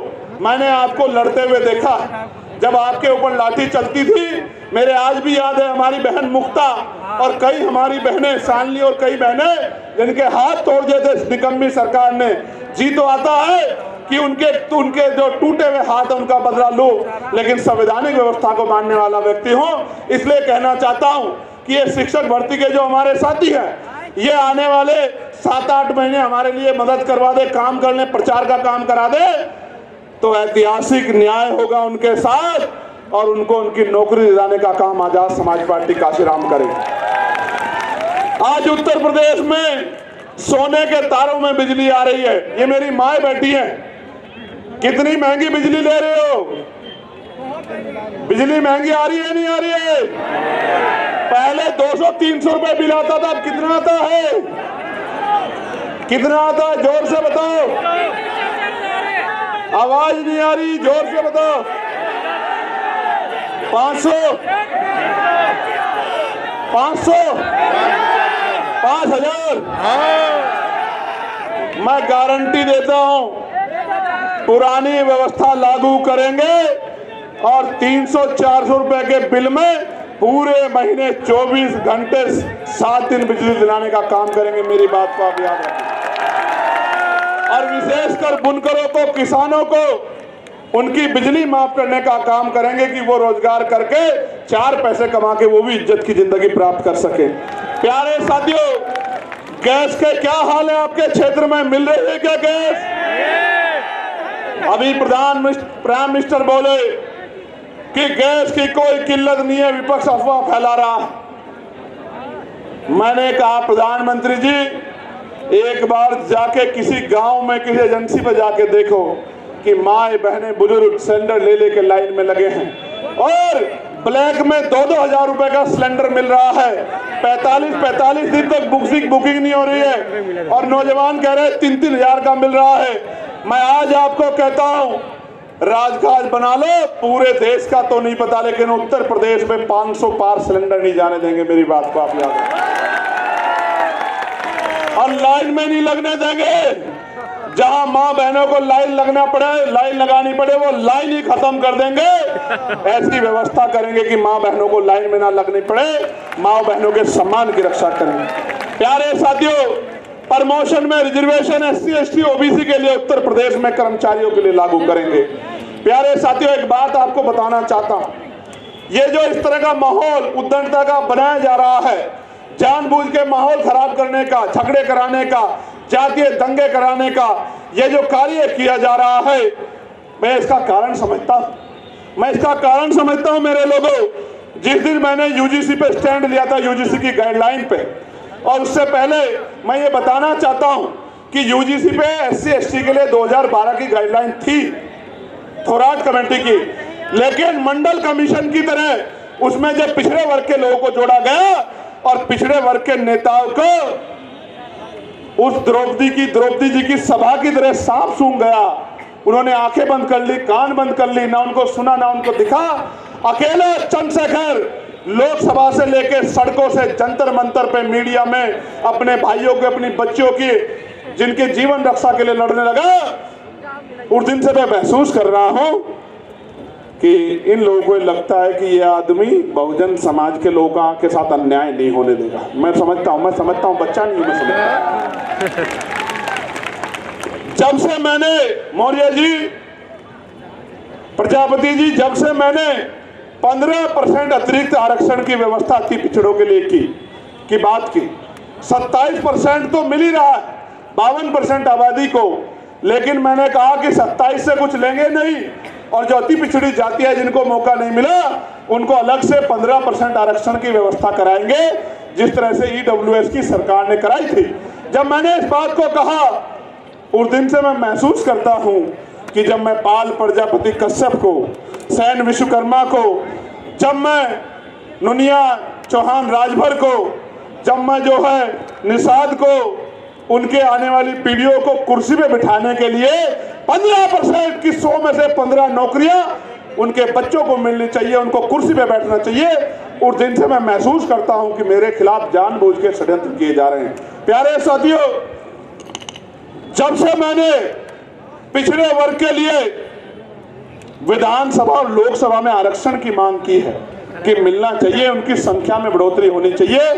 मैंने आपको लड़ते हुए देखा, जब आपके ऊपर लाठी चलती थी। मेरे आज भी याद है हमारी बहन मुक्ता और कई हमारी बहनें शानली और कई बहनें जिनके हाथ तोड़ दिए थे इस निकम्मी सरकार ने। जी तो आता है कि उनके जो टूटे हुए हाथ है उनका बदला लो, लेकिन संवैधानिक व्यवस्था को मानने वाला व्यक्ति हूं, इसलिए कहना चाहता हूं कि ये शिक्षक भर्ती के जो हमारे साथी हैं, ये आने वाले 7-8 महीने हमारे लिए मदद करवा दे, काम करने, प्रचार का काम करा दे, तो ऐतिहासिक न्याय होगा उनके साथ और उनको उनकी नौकरी दिलाने का काम आजाद समाज पार्टी काशीराम करेगी। आज उत्तर प्रदेश में सोने के तारों में बिजली आ रही है। ये मेरी माँ बैठी है, कितनी महंगी बिजली ले रहे हो? बिजली महंगी आ रही है नहीं आ रही है? पहले 200-300 रुपए बिल आता था, अब कितना आता है? कितना आता है? जोर से बताओ, आवाज नहीं आ रही, जोर से बताओ। 500, 500, 5,000। मैं गारंटी देता हूं, पुरानी व्यवस्था लागू करेंगे और 300-400 रुपए के बिल में पूरे महीने 24 घंटे 7 दिन बिजली दिलाने का काम करेंगे। मेरी बात को आप याद रखें। और विशेषकर बुनकरों को, किसानों को उनकी बिजली माफ करने का काम करेंगे कि वो रोजगार करके 4 पैसे कमा के वो भी इज्जत की जिंदगी प्राप्त कर सके। प्यारे साथियों, गैस के क्या हाल है आपके क्षेत्र में? मिल रही है क्या गैस? अभी प्राइम मिनिस्टर बोले कि गैस की कोई किल्लत नहीं है, विपक्ष अफवाह फैला रहा है। मैंने कहा प्रधानमंत्री जी, एक बार जाके किसी गांव में किसी एजेंसी पे जाके देखो कि माए बहने बुजुर्ग सिलेंडर ले लेके लाइन में लगे हैं और ब्लैक में 2-2 हजार रुपए का सिलेंडर मिल रहा है। 45 दिन तक बुकिंग नहीं हो रही है और नौजवान कह रहे हैं 3-3 हजार का मिल रहा है। मैं आज आपको कहता हूं, राजकाज बना लो, पूरे देश का तो नहीं पता लेकिन उत्तर प्रदेश में 500 पार सिलेंडर नहीं जाने देंगे। मेरी बात को आप याद रखें। और लाइन में नहीं लगने देंगे। जहां मां बहनों को लाइन लगानी पड़े वो लाइन ही खत्म कर देंगे। ऐसी व्यवस्था करेंगे कि मां बहनों को लाइन में ना लगनी पड़े, मां बहनों के सम्मान की रक्षा करेंगे। प्यारे साथियों, प्रमोशन में रिजर्वेशन SC ST OBC के लिए उत्तर प्रदेश में कर्मचारियों के लिए लागू करेंगे। प्यारे साथियों, एक बात आपको बताना चाहता हूं, ये जो इस तरह का माहौल उद्दंडता का बनाया जा रहा है, जानबूझ के माहौल खराब करने का, झगड़े कराने का, जातीय दंगे कराने का ये जो कार्य किया जा रहा है, मैं इसका कारण समझता हूं। मेरे लोगों, जिस दिन मैंने UGC पे स्टैंड लिया था, UGC की गाइडलाइन पे, और उससे पहले मैं ये बताना चाहता हूं कि UGC पे SC ST के लिए 2012 की गाइडलाइन थी, थोराट कमेटी की, लेकिन मंडल कमीशन की तरह उसमें जब पिछड़े वर्ग के लोगों को जोड़ा गया और पिछड़े वर्ग के नेताओं को उस द्रौपदी जी की सभा की तरह सांप सूंघ गया। उन्होंने आंखें बंद कर ली, कान बंद कर ली, ना उनको सुना ना उनको दिखा। अकेला चंद्रशेखर लोकसभा से लेकर सड़कों से जंतर मंतर पे मीडिया में अपने भाइयों के, अपनी बच्चियों की, जिनके जीवन रक्षा के लिए लड़ने लगा। उस दिन से मैं महसूस कर रहा हूं कि इन लोगों को लगता है कि ये आदमी बहुजन समाज के लोगों के साथ अन्याय नहीं होने देगा। मैं समझता हूं, बच्चा नहीं, मैं समझता हूं। जब से मैंने मौर्य जी, प्रजापति जी, जब से मैंने 15% अतिरिक्त आरक्षण की व्यवस्था थी पिछड़ों के लिए की बात की, 27% तो मिल ही रहा है 52% आबादी को, लेकिन मैंने कहा कि 27 से कुछ लेंगे नहीं, और जो अति पिछड़ी जाति है जिनको मौका नहीं मिला उनको अलग से 15% आरक्षण की व्यवस्था कराएंगे, जिस तरह से EWS की सरकार ने कराई थी। जब मैंने इस बात को कहा, उस दिन से मैं महसूस करता हूं कि जब मैं पाल प्रजापति कश्यप को, सैन विश्वकर्मा को, जब मैं नुनिया चौहान राजभर को, जब मैं जो है निषाद को, उनके आने वाली पीढ़ियों को कुर्सी पे बिठाने के लिए 15% की 100 में से 15 नौकरियां उनके बच्चों को मिलनी चाहिए, उनको कुर्सी पे बैठना चाहिए। उस दिन से मैं महसूस करता हूं कि मेरे खिलाफ जानबूझ के षड्यंत्र किए जा रहे हैं। प्यारे साथियों, जब से मैंने पिछड़े वर्ग के लिए विधानसभा और लोकसभा में आरक्षण की मांग की है कि मिलना चाहिए, उनकी संख्या में बढ़ोतरी होनी चाहिए,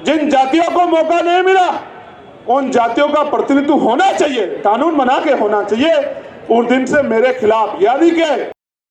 जिन जातियों को मौका नहीं मिला उन जातियों का प्रतिनिधित्व होना चाहिए, कानून बना के होना चाहिए। उस दिन से मेरे खिलाफ, यानी कि